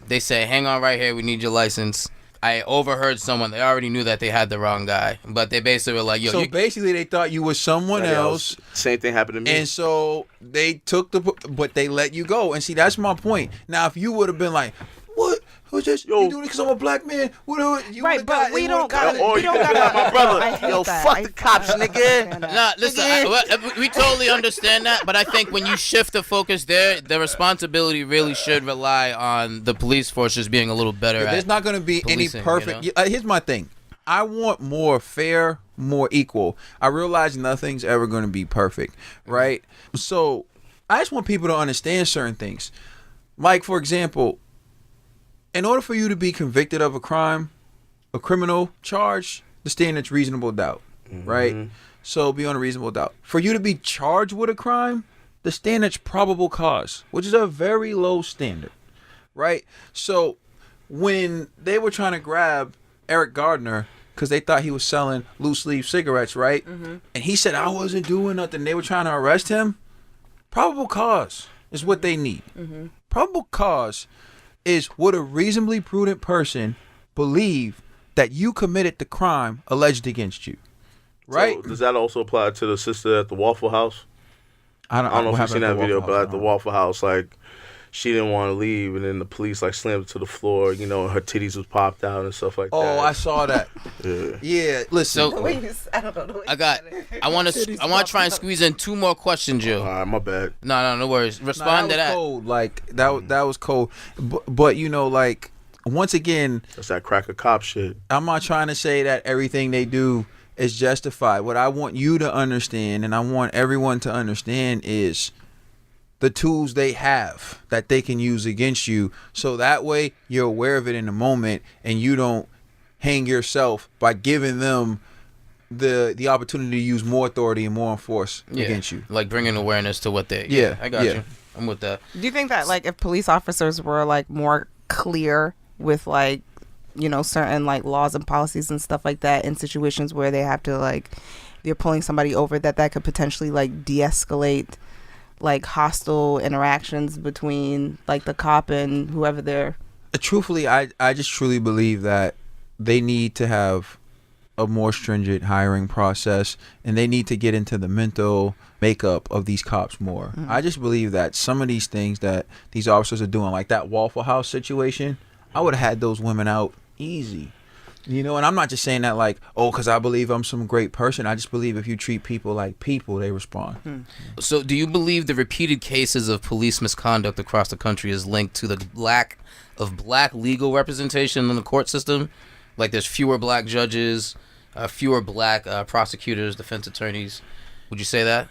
they said, hang on right here. We need your license. I overheard someone. They already knew that they had the wrong guy. But they basically were like, yo. So basically they thought you were someone else. Same thing happened to me. And so they took but they let you go. And see, that's my point. Now, if you would have been like, what? Who's this? You doing it because I'm a black man? Right, but we don't got my brother. Yo, fuck the cops, nigga. Nah, listen, we totally understand that, but I think when you shift the focus there, the responsibility really should rely on the police force just being a little better at There's not going to be policing, any perfect. you know? Here's my thing. I want more fair, more equal. I realize nothing's ever going to be perfect, right? So I just want people to understand certain things. Like, for example, in order for you to be convicted of a crime, a criminal charge, the standard's reasonable doubt, right? So beyond a reasonable doubt. For you to be charged with a crime, the standard's probable cause, which is a very low standard, right? So when they were trying to grab Eric Gardner because they thought he was selling loose leaf cigarettes, right? And he said, I wasn't doing nothing. They were trying to arrest him. Probable cause is what they need. Probable cause is would a reasonably prudent person believe that you committed the crime alleged against you, right? So does that also apply to the sister at the Waffle House? I don't know if you've seen that video, but at the Waffle House, like, she didn't want to leave, and then the police like slammed her to the floor, you know, and her titties was popped out and stuff like that. Oh, I saw that. Yeah, listen. So, I don't know. I want to try and squeeze in 2 more questions, Joe. All right, my bad. No worries. Respond to that. Cold. Like that was cold. But you know, like, once again, That's that cracker cop shit. I'm not trying to say that everything they do is justified. What I want you to understand, and I want everyone to understand, is the tools they have that they can use against you, so that way you're aware of it in the moment and you don't hang yourself by giving them the opportunity to use more authority and more force against you. Like bringing awareness to what they... I got you. I'm with that. Do you think that, like, if police officers were, like, more clear with, like, you know, certain, like, laws and policies and stuff like that in situations where they have to, like, they're pulling somebody over, that could potentially, like, de-escalate, like, hostile interactions between, like, the cop and whoever they're... Truthfully, I just truly believe that they need to have a more stringent hiring process, and they need to get into the mental makeup of these cops more. I just believe that some of these things that these officers are doing, like that Waffle House situation, I would have had those women out easy. You know, and I'm not just saying that like, oh, because I believe I'm some great person. I just believe if you treat people like people, they respond. So do you believe the repeated cases of police misconduct across the country is linked to the lack of black legal representation in the court system? Like there's fewer black judges, fewer black prosecutors, defense attorneys. Would you say that?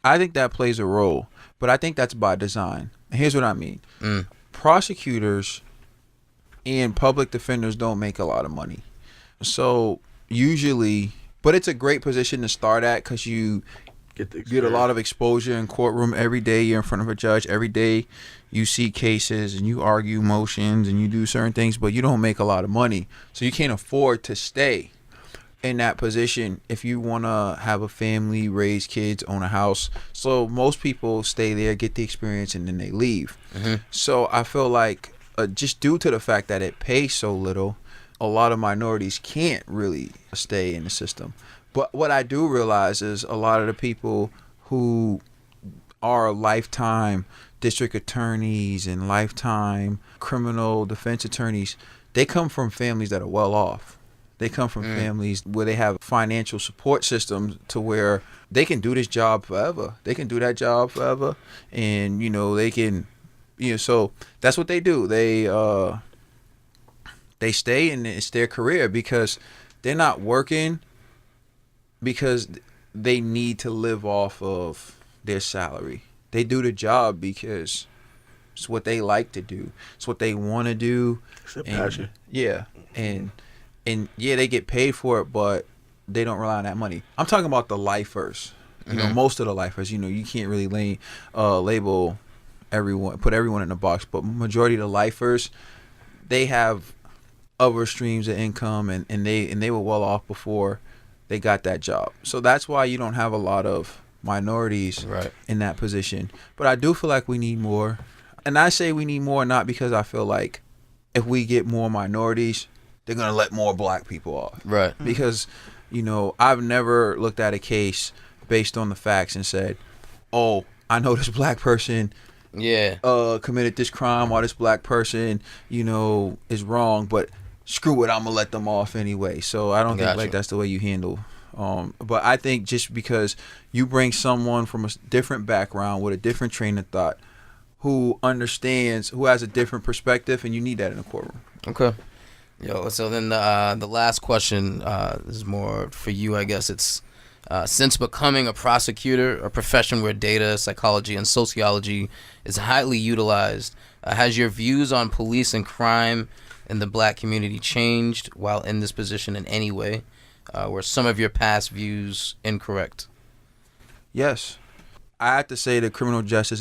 I think that plays a role, but I think that's by design. And here's what I mean. Prosecutors and public defenders don't make a lot of money. So usually, but it's a great position to start at because you get a lot of exposure in courtroom every day. You're in front of a judge every day. You see cases and you argue motions and you do certain things, but you don't make a lot of money. So you can't afford to stay in that position if you want to have a family, raise kids, own a house. So most people stay there, get the experience, and then they leave. So I feel like just due to the fact that it pays so little, a lot of minorities can't really stay in the system. But what I do realize is a lot of the people who are lifetime district attorneys and lifetime criminal defense attorneys, they come from families that are well off. They come from families where they have financial support systems to where they can do this job forever. They can do that job forever. And, you know, they can, you know, so that's what they do. They stay and it's their career because they're not working because they need to live off of their salary. They do the job because it's what they like to do. It's what they want to do. It's their passion. Yeah. And yeah, they get paid for it, but they don't rely on that money. I'm talking about the lifers. You know, most of the lifers, you know, you can't really label everyone, put everyone in a box, but majority of the lifers, they have other streams of income and they were well off before they got that job. So that's why you don't have a lot of minorities in that position. But I do feel like we need more. And I say we need more not because I feel like if we get more minorities, they're going to let more black people off. Right. Because, you know, I've never looked at a case based on the facts and said, oh, I know this black person committed this crime or this black person, you know, is wrong, but screw it, I'm gonna let them off anyway. So I don't think like that's the way you handle. But I think just because you bring someone from a different background with a different train of thought, who understands, who has a different perspective, and you need that in a courtroom. Okay. So then the last question is more for you, I guess. It's since becoming a prosecutor, a profession where data, psychology, and sociology is highly utilized, has your views on police and crime in the black community changed while in this position in any way? Were some of your past views incorrect? Yes. I have to say the criminal justice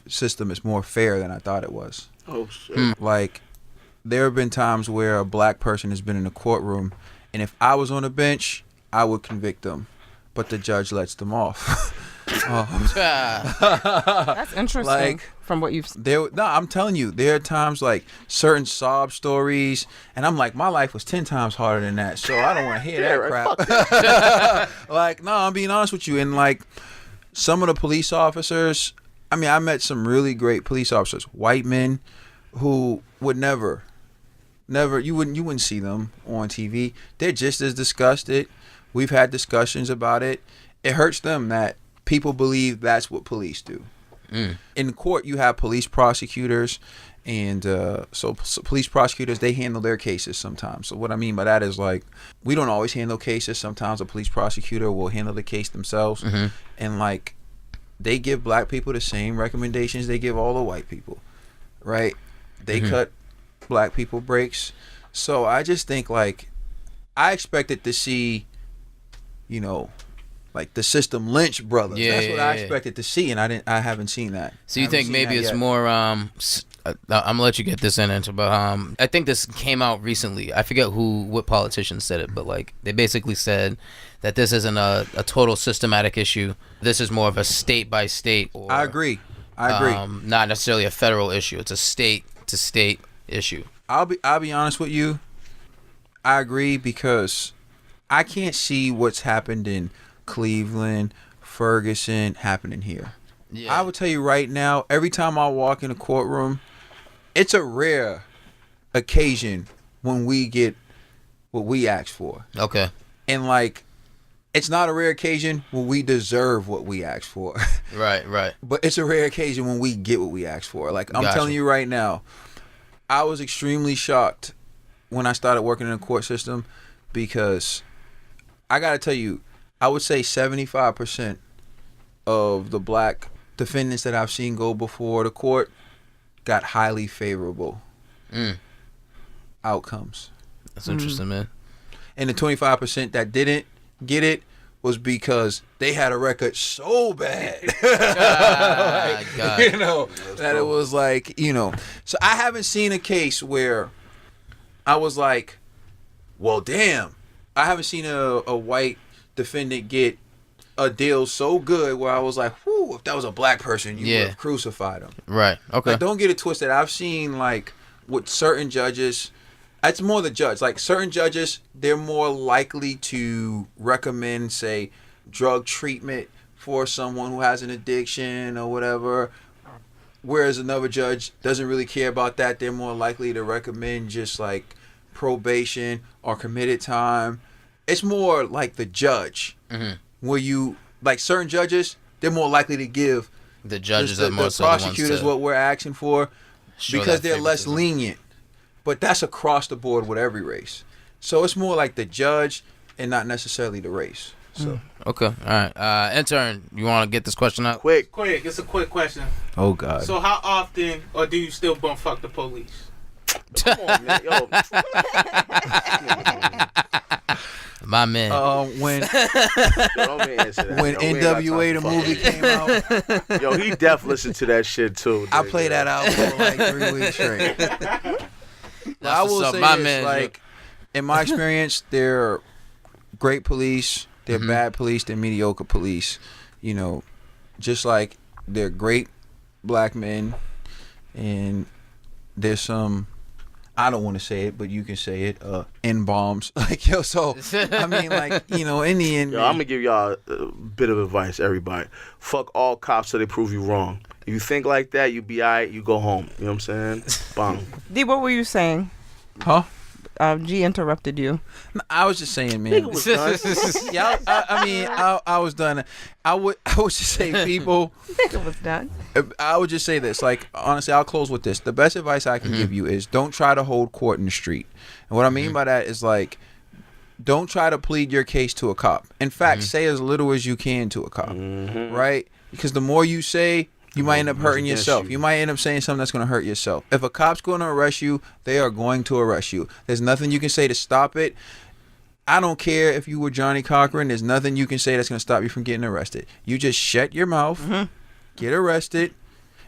system is more fair than I thought it was. Oh shit. Like, there have been times where a black person has been in a courtroom, and if I was on the bench, I would convict them, but the judge lets them off. That's interesting. Like, from what you've I'm telling you, there are times like certain sob stories, and I'm like, my life was 10 times harder than that, so I don't want to hear that crap. Like, no, I'm being honest with you. And like, some of the police officers, I mean, I met some really great police officers, white men, who would never, you wouldn't see them on TV. They're just as disgusted. We've had discussions about it. It hurts them that people believe that's what police do. In court, you have police prosecutors, and so police prosecutors, they handle their cases sometimes. So what I mean by that is, like, we don't always handle cases. Sometimes a police prosecutor will handle the case themselves, and like, they give black people the same recommendations they give all the white people, right? They cut black people breaks. So I just think, like, I expected to see, you know, like the system lynch brothers. That's what I expected to see, and I haven't seen that. So you think maybe it's more I'm gonna let you get this in, but I think this came out recently. I forget what politician said it, but like, they basically said that this isn't a total systematic issue. This is more of a state by state. Or, I agree. Not necessarily a federal issue. It's a state to state issue. I'll be honest with you. I agree, because I can't see what's happened in Cleveland, Ferguson happening here. I will tell you right now, every time I walk in a courtroom, it's a rare occasion when we get what we ask for. Okay. And like, it's not a rare occasion when we deserve what we ask for. Right. But it's a rare occasion when we get what we ask for. Like, I'm telling you right now, I was extremely shocked when I started working in the court system, because I got to tell you, I would say 75% of the black defendants that I've seen go before the court got highly favorable outcomes. That's interesting, man. And the 25% that didn't get it was because they had a record so bad. God. You know, that it was like, you know. So I haven't seen a case where I was like, well, damn. I haven't seen a white defendant get a deal so good where I was like, whew, if that was a black person, you would have crucified him. Right. Okay. Like, don't get it twisted. I've seen, like, with certain judges, it's more the judge. Like, certain judges, they're more likely to recommend, say, drug treatment for someone who has an addiction or whatever, whereas another judge doesn't really care about that. They're more likely to recommend just, like, probation or committed time. It's more like the judge, where you, like, certain judges, they're more likely to give the judges the prosecutors what we're asking for, because they're less lenient. But that's across the board with every race. So it's more like the judge and not necessarily the race. So okay, all right. Intern, you want to get this question out? Quick. It's a quick question. Oh God. So how often, or do you still bum fuck the police? Come on, man. Yo. My man. When when NWA the movie came out, yo, he def listened to that shit too. I played that out for like 3 weeks straight. I will say my this, man, like, in my experience, they're great police, they're bad police, they're mediocre police. You know, just like they're great black men, and there's some, I don't want to say it, but you can say it, N-bombs. Like, yo, so, I mean, like, you know, in the end, yo, I'm going to give y'all a bit of advice, everybody. Fuck all cops till they prove you wrong. If you think like that, you be all right, you go home. You know what I'm saying? Bang. D, what were you saying? Huh? G interrupted you. I was just saying, man. Yeah, I mean, I was done. I would just say, people. Nigga was done. I would just say this. Like, honestly, I'll close with this. The best advice I can give you is don't try to hold court in the street. And what I mean by that is, like, don't try to plead your case to a cop. In fact, say as little as you can to a cop, right? Because the more you say, you might end up hurting yourself. You might end up saying something that's going to hurt yourself. If a cop's going to arrest you, they are going to arrest you. There's nothing you can say to stop it. I don't care if you were Johnny Cochran. There's nothing you can say that's going to stop you from getting arrested. You just shut your mouth, get arrested,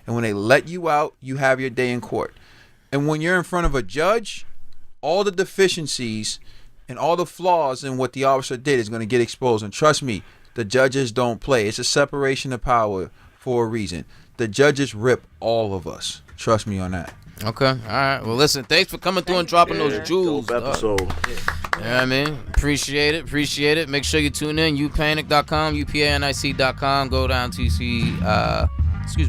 and when they let you out, you have your day in court. And when you're in front of a judge, all the deficiencies and all the flaws in what the officer did is going to get exposed. And trust me, the judges don't play. It's a separation of power for a reason. The judges rip all of us. Trust me on that. Okay. All right. Well, listen, thanks for coming through and dropping those jewels. Dope episode. You know what I mean? Appreciate it. Make sure you tune in. Upanic.com, upanic.com. Go down TC,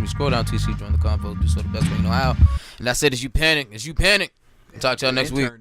scroll down TC, join the convo. Do so the best way you know how. And that's it. It's You Panic. Talk to y'all next week.